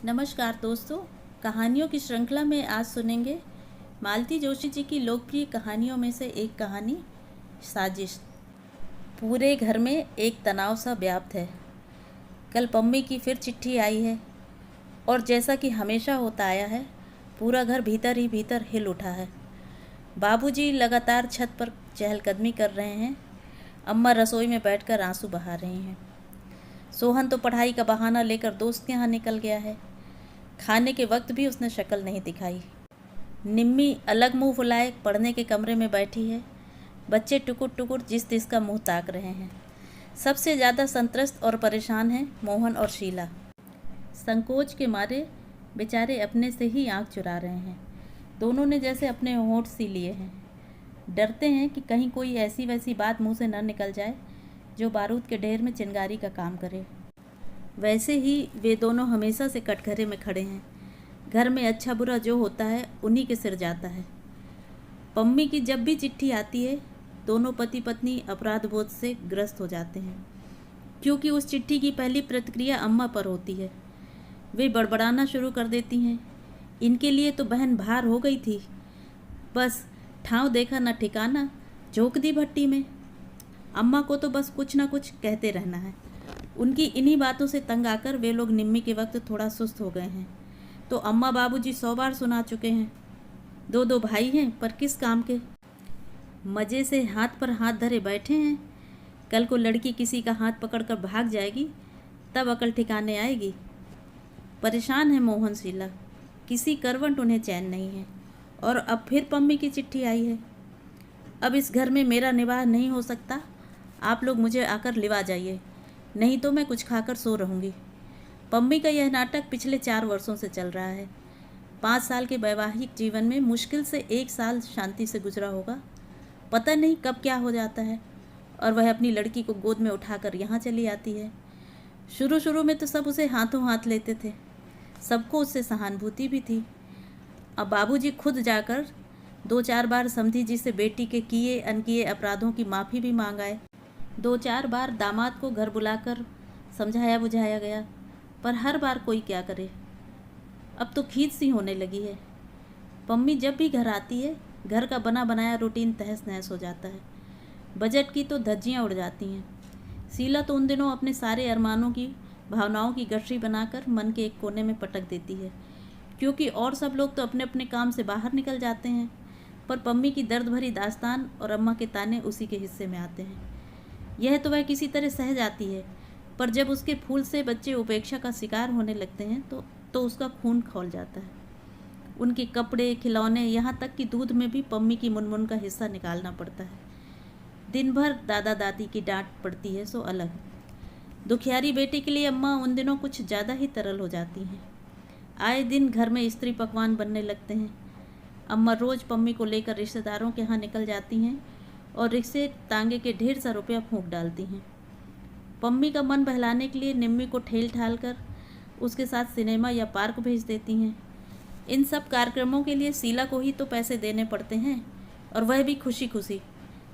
नमस्कार दोस्तों। कहानियों की श्रृंखला में आज सुनेंगे मालती जोशी जी की लोकप्रिय कहानियों में से एक कहानी साजिश। पूरे घर में एक तनाव सा व्याप्त है। कल पम्मी की फिर चिट्ठी आई है और जैसा कि हमेशा होता आया है, पूरा घर भीतर ही भीतर हिल उठा है। बाबूजी लगातार छत पर चहलकदमी कर रहे हैं। अम्मा रसोई में बैठकर आंसू बहा रही हैं। सोहन तो पढ़ाई का बहाना लेकर दोस्त के यहाँ निकल गया है। खाने के वक्त भी उसने शक्ल नहीं दिखाई। निम्मी अलग मुंह फुलाए पढ़ने के कमरे में बैठी है। बच्चे टुकुर टुकुर जिस तिस का मुंह ताक रहे हैं। सबसे ज़्यादा संत्रस्त और परेशान हैं मोहन और शीला। संकोच के मारे बेचारे अपने से ही आंख चुरा रहे हैं। दोनों ने जैसे अपने होंठ सी लिए हैं। डरते हैं कि कहीं कोई ऐसी वैसी बात मुंह से न निकल जाए जो बारूद के ढेर में चिंगारी का काम करे। वैसे ही वे दोनों हमेशा से कटघरे में खड़े हैं। घर में अच्छा बुरा जो होता है उन्हीं के सिर जाता है। पम्मी की जब भी चिट्ठी आती है, दोनों पति पत्नी अपराध बोध से ग्रस्त हो जाते हैं, क्योंकि उस चिट्ठी की पहली प्रतिक्रिया अम्मा पर होती है। वे बड़बड़ाना शुरू कर देती हैं। इनके लिए तो बहन भार हो गई थी, बस ठाव देखा न ठिकाना, झोंक दी भट्टी में। अम्मा को तो बस कुछ ना कुछ कहते रहना है। उनकी इन्हीं बातों से तंग आकर वे लोग निम्मी के वक्त थोड़ा सुस्त हो गए हैं। तो अम्मा बाबूजी 100 बार सुना चुके हैं। दो दो भाई हैं पर किस काम के। मज़े से हाथ पर हाथ धरे बैठे हैं। कल को लड़की किसी का हाथ पकड़कर भाग जाएगी, तब अकल ठिकाने आएगी। परेशान है मोहन शीला। किसी करवट उन्हें चैन नहीं है। और अब फिर पम्मी की चिट्ठी आई है। अब इस घर में मेरा निवाह नहीं हो सकता। आप लोग मुझे आकर लिवा जाइए, नहीं तो मैं कुछ खाकर सो रहूँगी। पम्मी का यह नाटक पिछले 4 वर्षों से चल रहा है। 5 साल के वैवाहिक जीवन में मुश्किल से 1 साल शांति से गुजरा होगा। पता नहीं कब क्या हो जाता है और वह अपनी लड़की को गोद में उठाकर यहाँ चली आती है। शुरू शुरू में तो सब उसे हाथों हाथ लेते थे। सबको उससे सहानुभूति भी थी। अब बाबूजी खुद जाकर 2-4 बार समधी जी से बेटी के किए अनकिए अपराधों की माफ़ी भी मांग आए। 2-4 बार दामाद को घर बुलाकर समझाया बुझाया गया, पर हर बार कोई क्या करे। अब तो खींच सी होने लगी है। पम्मी जब भी घर आती है, घर का बना बनाया रूटीन तहस नहस हो जाता है। बजट की तो धज्जियाँ उड़ जाती हैं। शीला तो उन दिनों अपने सारे अरमानों की भावनाओं की गठरी बनाकर मन के एक कोने में पटक देती है, क्योंकि और सब लोग तो अपने अपने काम से बाहर निकल जाते हैं, पर पम्मी की दर्द भरी दास्तान और अम्मा के ताने उसी के हिस्से में आते हैं। यह तो वह किसी तरह सह जाती है, पर जब उसके फूल से बच्चे उपेक्षा का शिकार होने लगते हैं तो उसका खून खौल जाता है। उनके कपड़े, खिलौने, यहाँ तक कि दूध में भी पम्मी की मुनमुन का हिस्सा निकालना पड़ता है। दिन भर दादा दादी की डांट पड़ती है सो अलग। दुखियारी बेटे के लिए अम्मा उन दिनों कुछ ज़्यादा ही तरल हो जाती हैं। आए दिन घर में स्त्री पकवान बनने लगते हैं। अम्मा रोज़ पम्मी को लेकर रिश्तेदारों के यहाँ निकल जाती हैं और रिक्शे तांगे के ढेर सा रुपया फूंक डालती हैं। पम्मी का मन बहलाने के लिए निम्मी को ठेल ठाल कर उसके साथ सिनेमा या पार्क भेज देती हैं। इन सब कार्यक्रमों के लिए शीला को ही तो पैसे देने पड़ते हैं, और वह भी खुशी खुशी,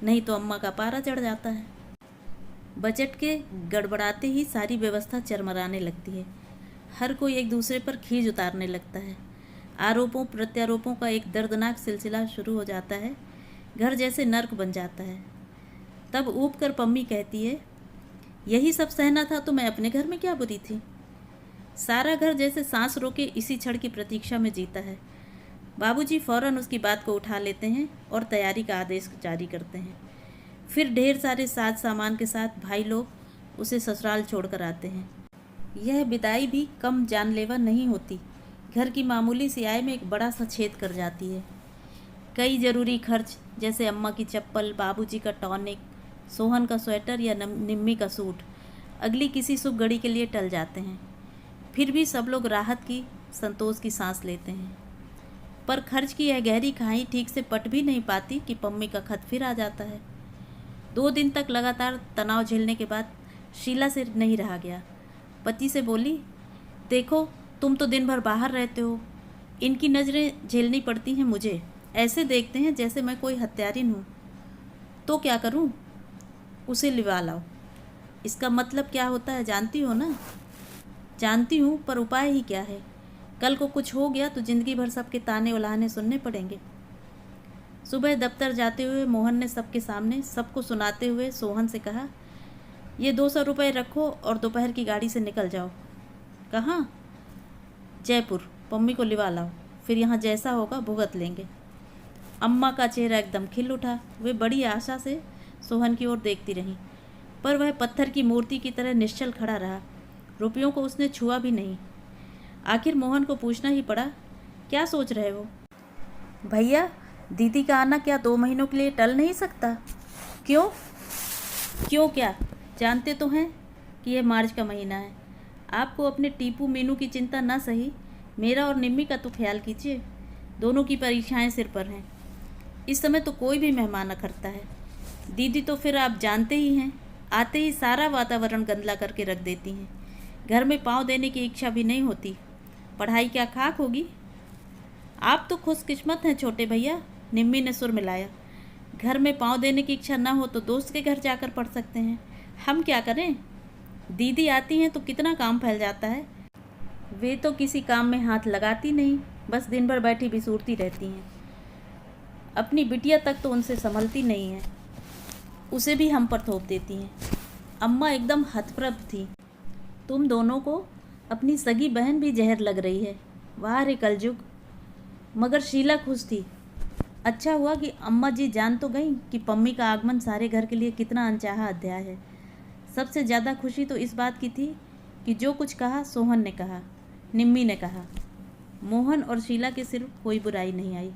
नहीं तो अम्मा का पारा चढ़ जाता है। बजट के गड़बड़ाते ही सारी व्यवस्था चरमराने लगती है। हर कोई एक दूसरे पर खींच उतारने लगता है। आरोपों प्रत्यारोपों का एक दर्दनाक सिलसिला शुरू हो जाता है। घर जैसे नर्क बन जाता है। तब ऊब कर पम्मी कहती है, यही सब सहना था तो मैं अपने घर में क्या बुरी थी। सारा घर जैसे सांस रोके इसी क्षण की प्रतीक्षा में जीता है। बाबूजी फौरन उसकी बात को उठा लेते हैं और तैयारी का आदेश जारी करते हैं। फिर ढेर सारे साज सामान के साथ भाई लोग उसे ससुराल छोड़कर आते हैं। यह विदाई भी कम जानलेवा नहीं होती। घर की मामूली सी आय में एक बड़ा सा छेद कर जाती है। कई ज़रूरी खर्च, जैसे अम्मा की चप्पल, बाबूजी का टॉनिक, सोहन का स्वेटर या निम्मी का सूट, अगली किसी शुभ घड़ी के लिए टल जाते हैं। फिर भी सब लोग राहत की, संतोष की सांस लेते हैं। पर खर्च की यह गहरी खाई ठीक से पट भी नहीं पाती कि पम्मी का खत फिर आ जाता है। 2 दिन तक लगातार तनाव झेलने के बाद शीला से नहीं रहा गया। पति से बोली, देखो तुम तो दिन भर बाहर रहते हो, इनकी नज़रें झेलनी पड़ती हैं मुझे। ऐसे देखते हैं जैसे मैं कोई हत्यारिन हूँ। तो क्या करूँ? उसे लिवा लाओ। इसका मतलब क्या होता है जानती हो ना? जानती हूँ, पर उपाय ही क्या है? कल को कुछ हो गया तो ज़िंदगी भर सबके ताने उलाहने सुनने पड़ेंगे। सुबह दफ्तर जाते हुए मोहन ने सबके सामने सबको सुनाते हुए सोहन से कहा, ये 200 रुपये रखो और दोपहर की गाड़ी से निकल जाओ। कहाँ? जयपुर। पम्मी को लिवा लाओ, फिर यहाँ जैसा होगा भुगत लेंगे। अम्मा का चेहरा एकदम खिल उठा। वे बड़ी आशा से सोहन की ओर देखती रहीं, पर वह पत्थर की मूर्ति की तरह निश्चल खड़ा रहा। रुपयों को उसने छुआ भी नहीं। आखिर मोहन को पूछना ही पड़ा, क्या सोच रहे हो? भैया, दीदी का आना क्या 2 महीनों के लिए टल नहीं सकता? क्यों? क्यों क्या? जानते तो हैं कि यह मार्च का महीना है। आपको अपने टीपू मीनू की चिंता ना सही, मेरा और निम्मी का तो ख्याल कीजिए। दोनों की परीक्षाएं सिर पर हैं। इस समय तो कोई भी मेहमान अखरता है। दीदी तो फिर आप जानते ही हैं, आते ही सारा वातावरण गंदला करके रख देती हैं। घर में पाँव देने की इच्छा भी नहीं होती। पढ़ाई क्या खाक होगी? आप तो खुशकिस्मत हैं छोटे भैया, निम्मी ने सुर मिलाया। घर में पाँव देने की इच्छा ना हो तो दोस्त के घर जाकर पढ़ सकते हैं। हम क्या करें? दीदी आती हैं तो कितना काम फैल जाता है। वे तो किसी काम में हाथ लगाती नहीं, बस दिन भर बैठी बिसूरती रहती हैं। अपनी बिटिया तक तो उनसे संभलती नहीं है, उसे भी हम पर थोप देती हैं। अम्मा एकदम हतप्रभ थी। तुम दोनों को अपनी सगी बहन भी जहर लग रही है। वाह रे कलयुग। मगर शीला खुश थी। अच्छा हुआ कि अम्मा जी जान तो गई कि पम्मी का आगमन सारे घर के लिए कितना अनचाहा अध्याय है। सबसे ज़्यादा खुशी तो इस बात की थी कि जो कुछ कहा सोहन ने कहा, निम्मी ने कहा। मोहन और शीला के सिर कोई बुराई नहीं आई।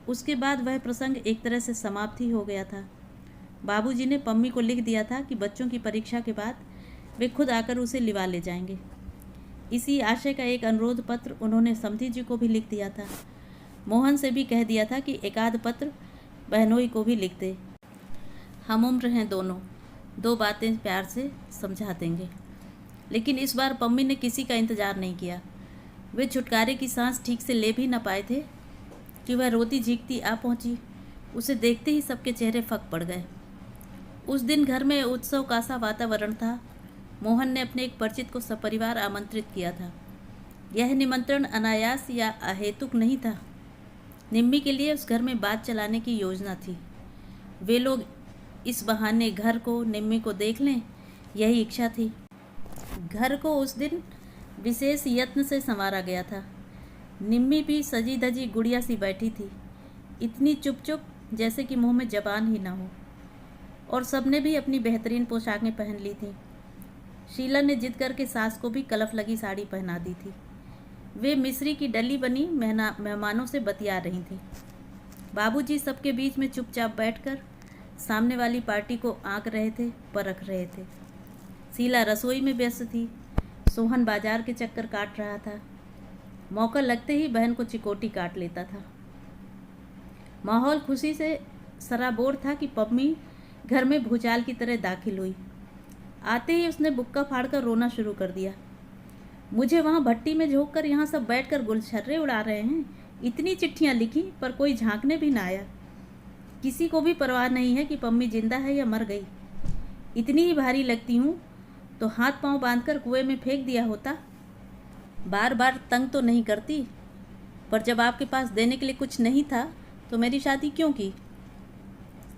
उसके बाद वह प्रसंग एक तरह से समाप्त ही हो गया था। बाबूजी ने पम्मी को लिख दिया था कि बच्चों की परीक्षा के बाद वे खुद आकर उसे लिवा ले जाएंगे। इसी आशय का एक अनुरोध पत्र उन्होंने समधी जी को भी लिख दिया था। मोहन से भी कह दिया था कि एकाध पत्र बहनोई को भी लिख दे। हम उम्र हैं दोनों, 2 बातें प्यार से समझा देंगे। लेकिन इस बार पम्मी ने किसी का इंतज़ार नहीं किया। वे छुटकारे की सांस ठीक से ले भी न पाए थे कि वह रोती झींकती आ पहुंची। उसे देखते ही सबके चेहरे फक पड़ गए। उस दिन घर में उत्सव का सा वातावरण था। मोहन ने अपने एक परिचित को सपरिवार आमंत्रित किया था। यह निमंत्रण अनायास या अहेतुक नहीं था। निम्मी के लिए उस घर में बात चलाने की योजना थी। वे लोग इस बहाने घर को, निम्मी को देख लें, यही इच्छा थी। घर को उस दिन विशेष यत्न से संवारा गया था। निम्मी भी सजी धजी गुड़िया सी बैठी थी, इतनी चुप चुप जैसे कि मुंह में जबान ही ना हो। और सबने भी अपनी बेहतरीन पोशाकें पहन ली थीं। शीला ने जिद करके सास को भी कलफ लगी साड़ी पहना दी थी। वे मिस्री की डली बनी मेहमानों से बतिया रही थीं। बाबूजी सबके बीच में चुपचाप बैठकर सामने वाली पार्टी को आंक रहे थे, परख रहे थे। शीला रसोई में व्यस्त थी। सोहन बाजार के चक्कर काट रहा था। मौका लगते ही बहन को चिकोटी काट लेता था। माहौल खुशी से सराबोर था कि पम्मी घर में भूचाल की तरह दाखिल हुई। आते ही उसने बुक्का फाड़कर रोना शुरू कर दिया। मुझे वहाँ भट्टी में झोंक कर यहाँ सब बैठकर गुलछर्रे उड़ा रहे हैं। इतनी चिट्ठियाँ लिखी पर कोई झांकने भी ना आया। किसी को भी परवाह नहीं है कि पम्मी जिंदा है या मर गई। इतनी ही भारी लगती हूँ तो हाथ पांव बांधकर कुएं में फेंक दिया होता। बार बार तंग तो नहीं करती, पर जब आपके पास देने के लिए कुछ नहीं था तो मेरी शादी क्यों की?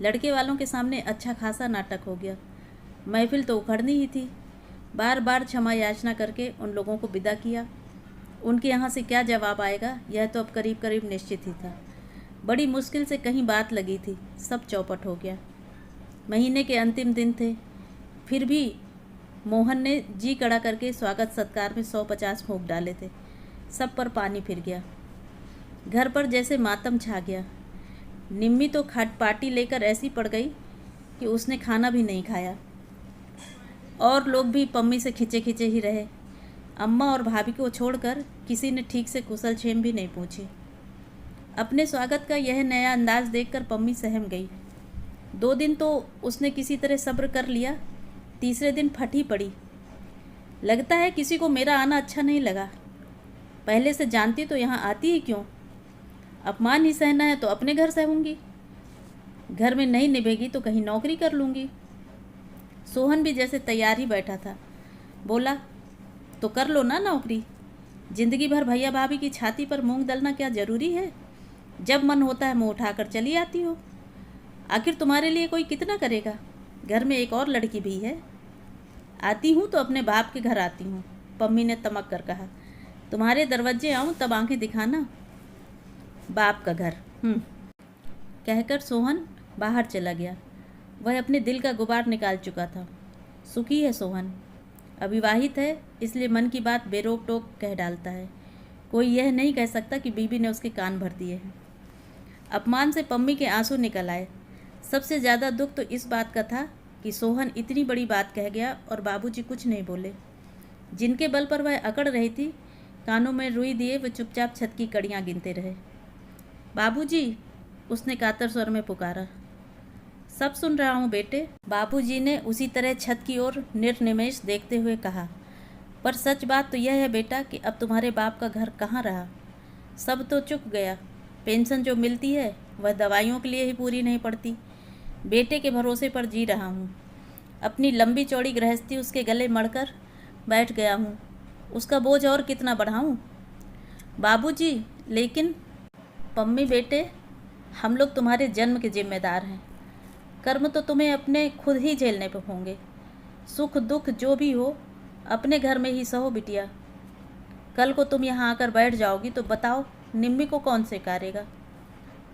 लड़के वालों के सामने अच्छा खासा नाटक हो गया। महफिल तो उखड़नी ही थी। बार बार क्षमा याचना करके उन लोगों को विदा किया। उनके यहाँ से क्या जवाब आएगा यह तो अब करीब करीब निश्चित ही था। बड़ी मुश्किल से कहीं बात लगी थी, सब चौपट हो गया। महीने के अंतिम दिन थे, फिर भी मोहन ने जी कड़ा करके स्वागत सत्कार में 150 फूंक डाले थे। सब पर पानी फिर गया। घर पर जैसे मातम छा गया। निम्मी तो खट पार्टी लेकर ऐसी पड़ गई कि उसने खाना भी नहीं खाया। और लोग भी पम्मी से खिंचे खिंचे ही रहे। अम्मा और भाभी को छोड़कर किसी ने ठीक से कुशल क्षेम भी नहीं पूछी। अपने स्वागत का यह नया अंदाज देखकर पम्मी सहम गई। 2 दिन तो उसने किसी तरह सब्र कर लिया, तीसरे दिन फटी पड़ी। लगता है किसी को मेरा आना अच्छा नहीं लगा। पहले से जानती तो यहाँ आती ही क्यों? अपमान ही सहना है तो अपने घर सहूँगी, घर में नहीं निभेगी तो कहीं नौकरी कर लूँगी। सोहन भी जैसे तैयार ही बैठा था। बोला, तो कर लो ना नौकरी, जिंदगी भर भैया भाभी की छाती पर मूंग दलना क्या ज़रूरी है? जब मन होता है मुँह उठाकर चली आती हो। आखिर तुम्हारे लिए कोई कितना करेगा? घर में एक और लड़की भी है। आती हूँ तो अपने बाप के घर आती हूँ, पम्मी ने तमक कर कहा। तुम्हारे दरवाजे आऊँ तब आंखें दिखाना। बाप का घर कहकर सोहन बाहर चला गया। वह अपने दिल का गुबार निकाल चुका था। सुखी है सोहन, अविवाहित है, इसलिए मन की बात बेरोक टोक कह डालता है। कोई यह नहीं कह सकता कि बीबी ने उसके कान भर दिए हैं। अपमान से पम्मी के आंसू निकल आए। सबसे ज़्यादा दुख तो इस बात का था कि सोहन इतनी बड़ी बात कह गया और बाबूजी कुछ नहीं बोले। जिनके बल पर वह अकड़ रही थी, कानों में रुई दिए वे चुपचाप छत की कड़ियाँ गिनते रहे। बाबूजी, उसने कातर स्वर में पुकारा। सब सुन रहा हूँ बेटे, बाबूजी ने उसी तरह छत की ओर निर्निमेष देखते हुए कहा। पर सच बात तो यह है बेटा कि अब तुम्हारे बाप का घर कहाँ रहा। सब तो चुक गया। पेंशन जो मिलती है वह दवाइयों के लिए ही पूरी नहीं पड़ती। बेटे के भरोसे पर जी रहा हूँ। अपनी लंबी चौड़ी गृहस्थी उसके गले मढ़कर बैठ गया हूँ। उसका बोझ और कितना बढ़ाऊँ? बाबूजी, लेकिन पम्मी बेटे, हम लोग तुम्हारे जन्म के जिम्मेदार हैं। कर्म तो तुम्हें अपने खुद ही झेलने पर होंगे। सुख दुख जो भी हो अपने घर में ही सहो बिटिया। कल को तुम यहाँ आकर बैठ जाओगी तो बताओ निम्मी को कौन स्वीकारेगा?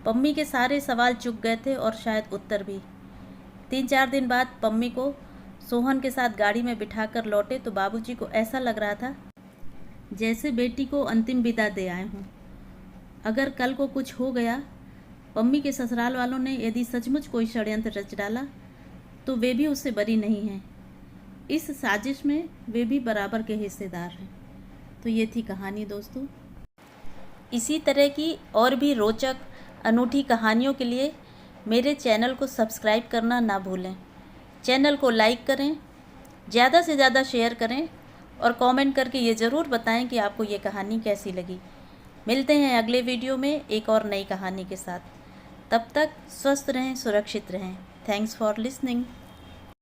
पम्मी के सारे सवाल चुक गए थे और शायद उत्तर भी। 3-4 दिन बाद पम्मी को सोहन के साथ गाड़ी में बिठाकर लौटे तो बाबूजी को ऐसा लग रहा था जैसे बेटी को अंतिम विदा दे आए हों। अगर कल को कुछ हो गया, पम्मी के ससुराल वालों ने यदि सचमुच कोई षड्यंत्र रच डाला तो वे भी उससे बरी नहीं हैं। इस साजिश में वे भी बराबर के हिस्सेदार हैं। तो ये थी कहानी दोस्तों। इसी तरह की और भी रोचक अनूठी कहानियों के लिए मेरे चैनल को सब्सक्राइब करना ना भूलें। चैनल को लाइक करें, ज़्यादा से ज़्यादा शेयर करें और कमेंट करके ये ज़रूर बताएं कि आपको ये कहानी कैसी लगी। मिलते हैं अगले वीडियो में एक और नई कहानी के साथ। तब तक स्वस्थ रहें, सुरक्षित रहें। Thanks for listening.